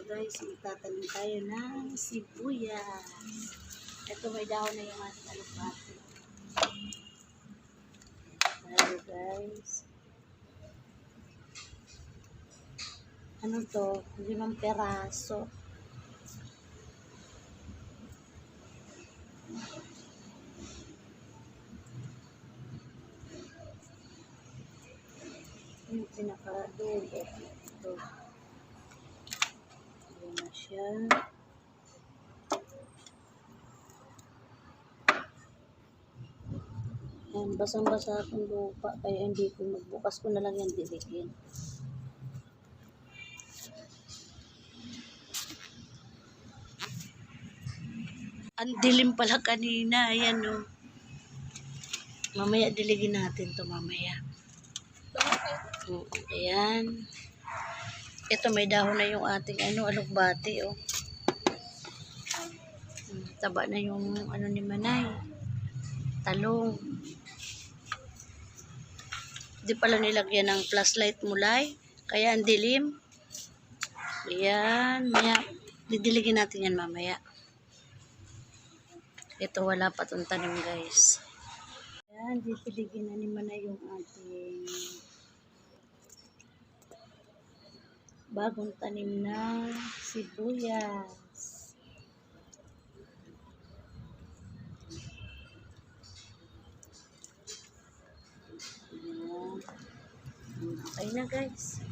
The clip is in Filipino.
guys, magtatanim tayo ng sibuyas. Ito may dahon na yung ating alupati. Tayo guys. Ano to? 5 peraso. Yung pinakadulo. Ito. Ayan na siya. Ayan, basang-basa akong lupa. Kaya hindi ko magbukas ko na lang yan diligin. Ang dilim pala kanina. Ayan o. Mamaya diligin natin to mamaya. Ayan. Ito may dahon na yung ating alukbati o. Taba na yung ni Manay. Talong. Di pala nilagyan ng flashlight mulay. Kaya ang dilim. Ayan. Maya, didiligin natin yan mamaya. Ito wala pa itong tanim guys. Ayan. Didiligin na ni Manay yung ating bagong tanim na sibuyas. Ayan. Okay na guys.